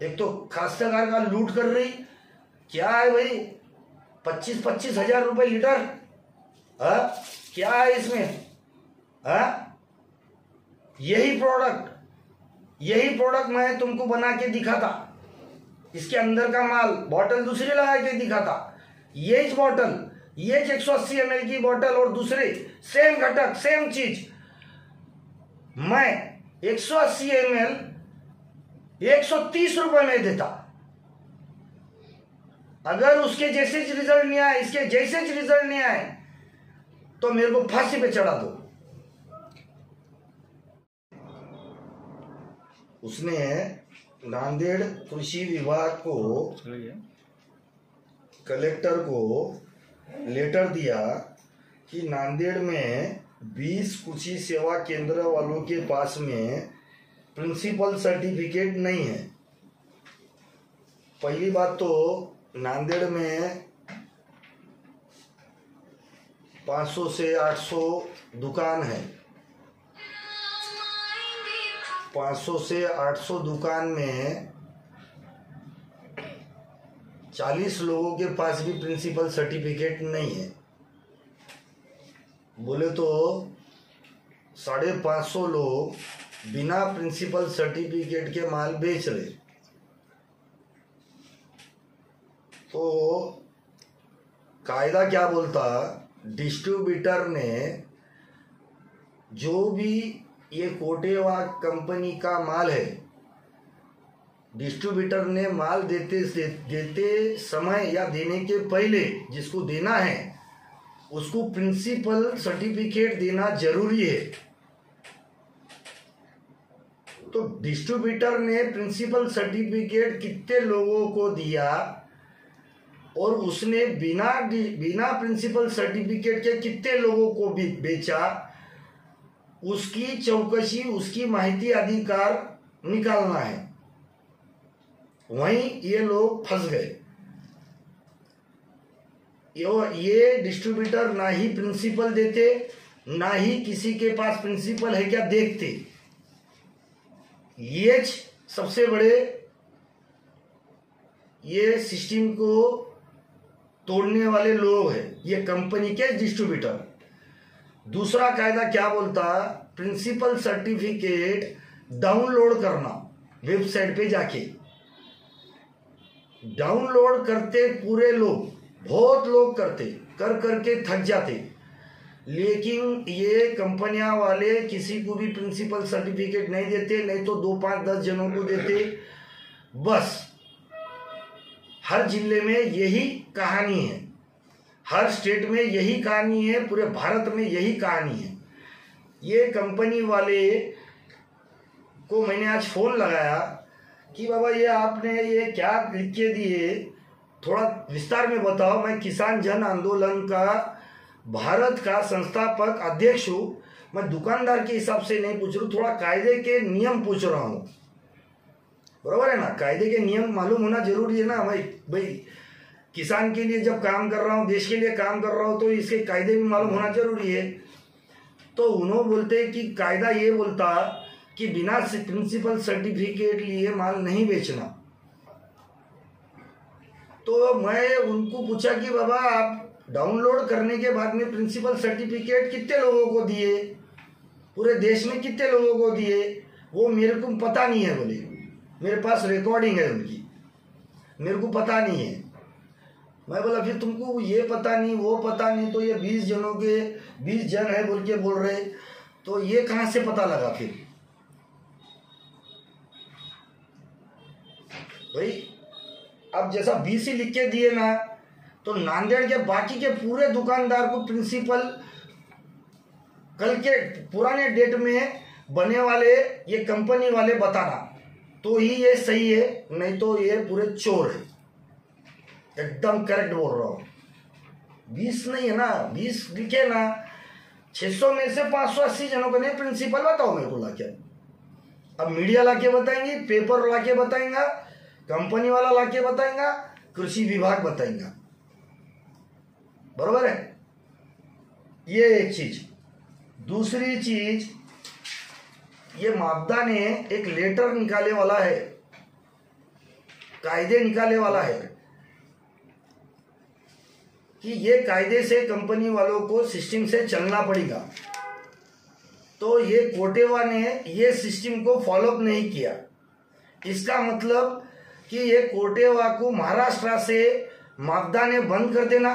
एक तो काश्तकार का लूट कर रही। क्या है भाई, 25-25 हजार रुपए लीटर। क्या है इसमें? यही प्रोडक्ट मैं तुमको बना के दिखाता। इसके अंदर का माल बॉटल दूसरी लगा के दिखाता। ये बॉटल, ये 180 ml की बॉटल और दूसरे सेम घटक सेम चीज मैं 180 ml 130 रुपए में देता। अगर उसके जैसे रिजल्ट नहीं आए, इसके जैसे रिजल्ट नहीं आए, तो मेरे को फांसी पे चढ़ा दो। उसने नांदेड़ कृषि विभाग को, कलेक्टर को लेटर दिया कि नांदेड़ में 20 कृषि सेवा केंद्र वालों के पास में प्रिंसिपल सर्टिफिकेट नहीं है। पहली बात तो नांदेड़ में 500 से 800 दुकान है। 500 से 800 दुकान में 40 लोगों के पास भी प्रिंसिपल सर्टिफिकेट नहीं है। बोले तो 550 लोग बिना प्रिंसिपल सर्टिफिकेट के माल बेच रहे। तो कायदा क्या बोलता, डिस्ट्रीब्यूटर ने जो भी ये कोटेवा कंपनी का माल है, डिस्ट्रीब्यूटर ने माल देते समय या देने के पहले जिसको देना है उसको प्रिंसिपल सर्टिफिकेट देना जरूरी है। तो डिस्ट्रीब्यूटर ने प्रिंसिपल सर्टिफिकेट कितने लोगों को दिया और उसने बिना प्रिंसिपल सर्टिफिकेट के कितने लोगों को भी बेचा, उसकी चौकसी, उसकी माहिती अधिकार निकालना है। वहीं ये लोग फंस गए। ये डिस्ट्रीब्यूटर ना ही प्रिंसिपल देते, ना ही किसी के पास प्रिंसिपल है क्या देखते। ये सबसे बड़े ये सिस्टम को तोड़ने वाले लोग हैं, ये कंपनी के डिस्ट्रीब्यूटर। दूसरा कायदा क्या बोलता, प्रिंसिपल सर्टिफिकेट डाउनलोड करना वेबसाइट पे जाके। डाउनलोड करते पूरे लोग, बहुत लोग करते, कर करके थक जाते, लेकिन ये कंपनियां वाले किसी को भी प्रिंसिपल सर्टिफिकेट नहीं देते, नहीं तो 2, 5, 10 जनों को देते। बस हर जिले में यही कहानी है, हर स्टेट में यही कहानी है, पूरे भारत में यही कहानी है। ये कंपनी वाले को मैंने आज फोन लगाया कि बाबा ये आपने ये क्या लिख के दिए, थोड़ा विस्तार में बताओ। मैं किसान जन आंदोलन का भारत का संस्थापक अध्यक्ष हूँ, मैं दुकानदार के हिसाब से नहीं पूछ रहा हूँ, थोड़ा कायदे के नियम पूछ रहा हूँ। बराबर है ना, कायदे के नियम मालूम होना जरूरी है ना भाई। किसान के लिए जब काम कर रहा हूँ, देश के लिए काम कर रहा हूँ, तो इसके कायदे भी मालूम होना जरूरी है। तो उन्होंने बोलते कि कायदा ये बोलता कि बिना प्रिंसिपल सर्टिफिकेट लिए माल नहीं बेचना। तो मैं उनको पूछा कि बाबा आप डाउनलोड करने के बाद में प्रिंसिपल सर्टिफिकेट कितने लोगों को दिए, पूरे देश में कितने लोगों को दिए, वो मेरे को पता नहीं है। बोले मेरे पास रिकॉर्डिंग है उनकी, मेरे को पता नहीं है। मैं बोला फिर तुमको ये पता नहीं, वो पता नहीं, तो ये 20 जनों के 20 जन है बोल के बोल रहे, तो ये कहाँ से पता लगा फिर भाई? अब जैसा 20 ही लिख के दिए ना, तो नांदेड़ के बाकी के पूरे दुकानदार को प्रिंसिपल कल के पुराने डेट में बने वाले ये कंपनी वाले बताना, तो ही ये सही है, नहीं तो ये पूरे चोर है। एकदम करेक्ट बोल रहा हूँ। 20 नहीं है ना, 20 लिखे ना, 600 में से 580 जनों का नहीं प्रिंसिपल बताओ मेरे को लाके। अब मीडिया लाके बताएंगे, पेपर लाके बताएंगा, कंपनी वाला लाके बताएंगा, कृषि विभाग बताएंगा। बरोबर है, ये एक चीज। दूसरी चीज, ये मापदा ने एक लेटर निकाले वाला है कायदे निकाले वाला है कि ये कायदे से कंपनी वालों को सिस्टम से चलना पड़ेगा। तो ये कोटेवा ने ये सिस्टम को फॉलोअप नहीं किया। इसका मतलब कि ये कोटेवा को महाराष्ट्र से मापदा ने बंद कर देना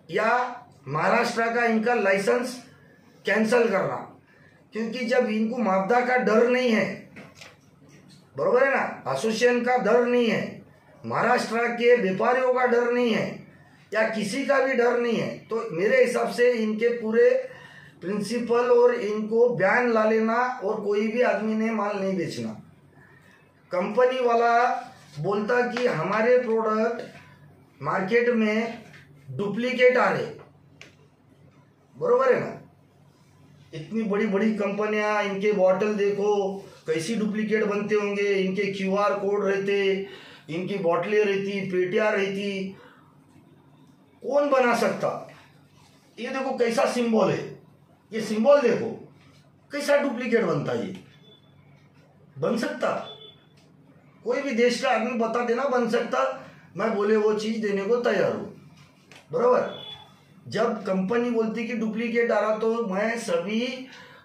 या महाराष्ट्र का इनका लाइसेंस कैंसल करना, क्योंकि जब इनको मापदा का डर नहीं है, बरोबर है ना, एसोसिएशन का डर नहीं है, महाराष्ट्र के व्यापारियों का डर नहीं है या किसी का भी डर नहीं है, तो मेरे हिसाब से इनके पूरे प्रिंसिपल और इनको बयान ला लेना और कोई भी आदमी ने माल नहीं बेचना। कंपनी वाला बोलता कि हमारे प्रोडक्ट मार्केट में डुप्लीकेट आ रहे, बरोबर है ना। इतनी बड़ी बड़ी कंपनियां, इनके बॉटल देखो कैसी डुप्लीकेट बनते होंगे, इनके क्यूआर कोड रहते, इनकी बोतलें रहती, पेटियां रहती, कौन बना सकता। ये देखो कैसा सिंबल है, ये सिंबल देखो कैसा डुप्लीकेट बनता, ये बन सकता। कोई भी देश का आदमी बता देना बन सकता, मैं बोले वो चीज देने को तैयार हूं, बरोबर। जब कंपनी बोलती कि डुप्लीकेट आ रहा, तो मैं सभी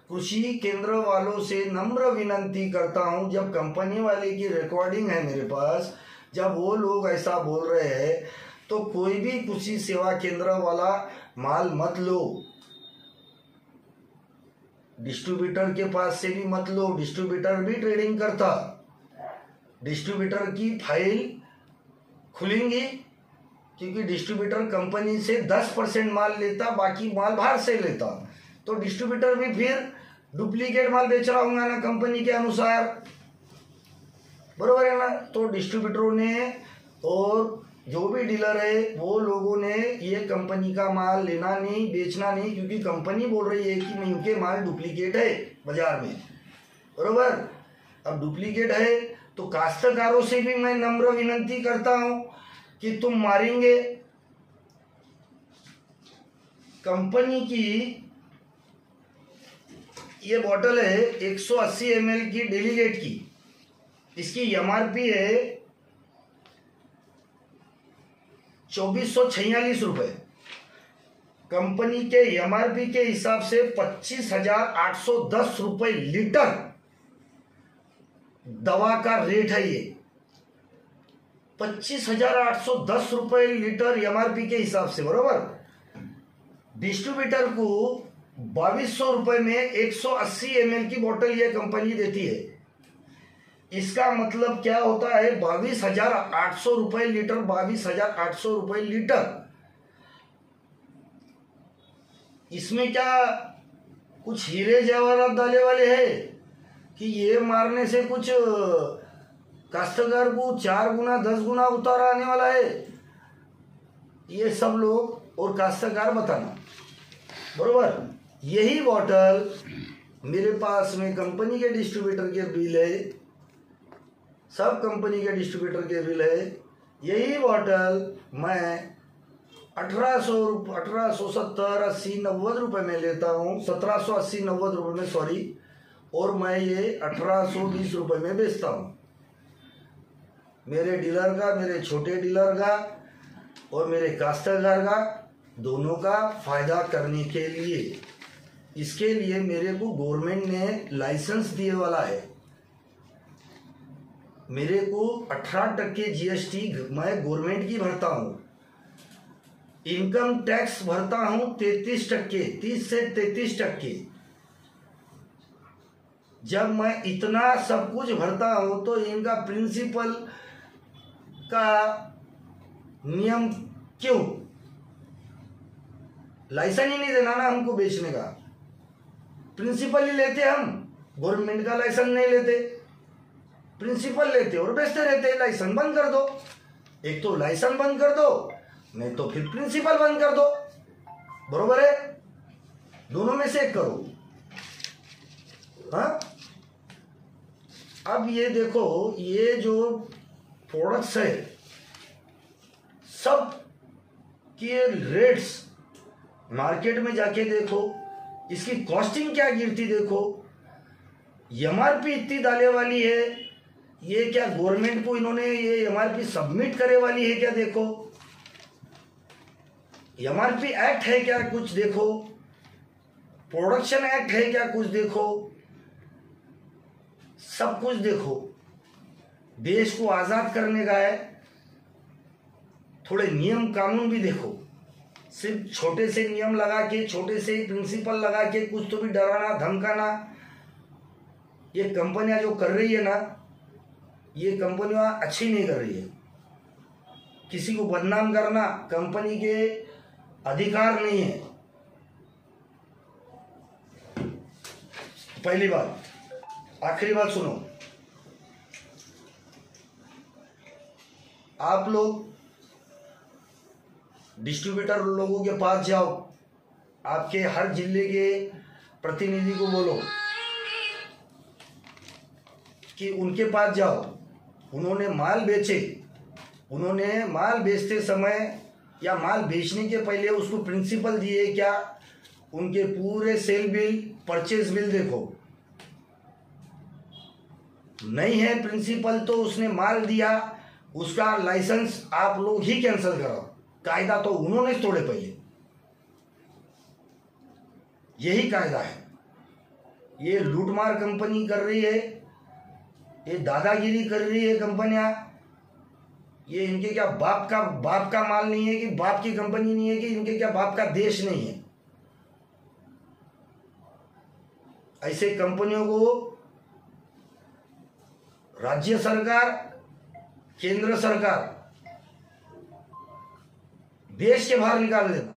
कृषि केंद्र वालों से नम्र विनंती करता हूं, जब कंपनी वाले की रिकॉर्डिंग है मेरे पास, जब वो लोग ऐसा बोल रहे हैं तो कोई भी कृषि सेवा केंद्र वाला माल मत लो, डिस्ट्रीब्यूटर के पास से भी मत लो। डिस्ट्रीब्यूटर भी ट्रेडिंग करता, डिस्ट्रीब्यूटर की फाइल खुलेंगी, क्योंकि डिस्ट्रीब्यूटर कंपनी से 10% माल लेता, बाकी माल बाहर से लेता, तो डिस्ट्रीब्यूटर भी फिर डुप्लीकेट माल बेच रहा होगा ना कंपनी के अनुसार, बरोबर है ना। तो डिस्ट्रीब्यूटरों ने और जो भी डीलर है वो लोगों ने ये कंपनी का माल लेना नहीं, बेचना नहीं, क्योंकि कंपनी बोल रही है कि इनके माल डुप्लीकेट है बाजार में, बरोबर। अब डुप्लीकेट है तो काश्तकारों से भी मैं नम्र विनंती करता हूं कि तुम मारेंगे कंपनी की। ये बोतल है 180 ml की डेलीगेट की, इसकी एमआरपी है 2446 रुपए। कंपनी के एमआरपी के हिसाब से 25,810 रुपए लीटर दवा का रेट है। ये 25,810 रुपए लीटर एमआरपी के हिसाब से, बरोबर। डिस्ट्रीब्यूटर को 2200 रुपए में 180 ml की बोतल ये कंपनी देती है। इसका मतलब क्या होता है, 22,800 रुपए लीटर, 22,800 रुपए लीटर। इसमें क्या कुछ हीरे जवाहरात डाले वाले हैं कि ये मारने से कुछ काश्तकार को 4 गुना 10 गुना उतार आने वाला है? ये सब लोग और काश्तकार बताना, बरोबर। यही बोतल मेरे पास में कंपनी के डिस्ट्रीब्यूटर के बिल है, सब कंपनी के डिस्ट्रीब्यूटर के बिल है। यही बोतल मैं 1870, 80, 90 रुपए में लेता हूँ, 1780, 90 रुपए में, सॉरी, और मैं ये 1820 रुपए में बेचता हूँ। मेरे डीलर का, मेरे छोटे डीलर का और मेरे काश्तकार का, दोनों का फायदा करने के लिए, इसके लिए मेरे को गवर्नमेंट ने लाइसेंस दिए वाला है। मेरे को 18% जीएसटी मैं गवर्नमेंट की भरता हूँ, इनकम टैक्स भरता हूँ 33%, 30 से 33%। जब मैं इतना सब कुछ भरता हूँ तो इनका प्रिंसिपल का नियम क्यों? लाइसेंस ही नहीं देना ना हमको बेचने का, प्रिंसिपल ही लेते हम, गवर्नमेंट का लाइसेंस नहीं लेते, प्रिंसिपल लेते और बेचते रहते। लाइसेंस बंद कर दो, एक तो लाइसेंस बंद कर दो, नहीं तो फिर प्रिंसिपल बंद कर दो, बरोबर है। दोनों में से एक करो। हाँ, अब ये देखो, ये जो प्रोडक्ट्स है सब के रेट्स मार्केट में जाके देखो, इसकी कॉस्टिंग क्या गिरती देखो। एमआरपी इतनी डाले वाली है ये क्या गवर्नमेंट को इन्होंने ये एमआरपी सबमिट करे वाली है क्या? देखो, एमआरपी एक्ट है क्या? कुछ देखो, प्रोडक्शन एक्ट है क्या? कुछ देखो, सब कुछ देखो। देश को आजाद करने का है, थोड़े नियम कानून भी देखो। सिर्फ छोटे से नियम लगा के, छोटे से प्रिंसिपल लगा के कुछ तो भी डराना धमकाना, ये कंपनियां जो कर रही है ना, ये कंपनियां अच्छी नहीं कर रही है। किसी को बदनाम करना कंपनी के अधिकार नहीं है, पहली बात। आखिरी बात सुनो, आप लोग डिस्ट्रीब्यूटर लोगों के पास जाओ, आपके हर जिले के प्रतिनिधि को बोलो कि उनके पास जाओ, उन्होंने माल बेचे, उन्होंने माल बेचते समय या माल बेचने के पहले उसको प्रिंसिपल दिए क्या, उनके पूरे सेल बिल परचेज बिल देखो। नहीं है प्रिंसिपल तो उसने माल दिया, उसका लाइसेंस आप लोग ही कैंसिल कराओ। कायदा तो उन्होंने तोड़े पहले, यही कायदा है। ये लूटमार कंपनी कर रही है, ये दादागिरी कर रही है कंपनियां। ये इनके क्या बाप का माल नहीं है कि बाप की कंपनी नहीं है कि इनके क्या बाप का देश नहीं है। ऐसे कंपनियों को राज्य सरकार, केंद्र सरकार देश के बाहर निकाल देना।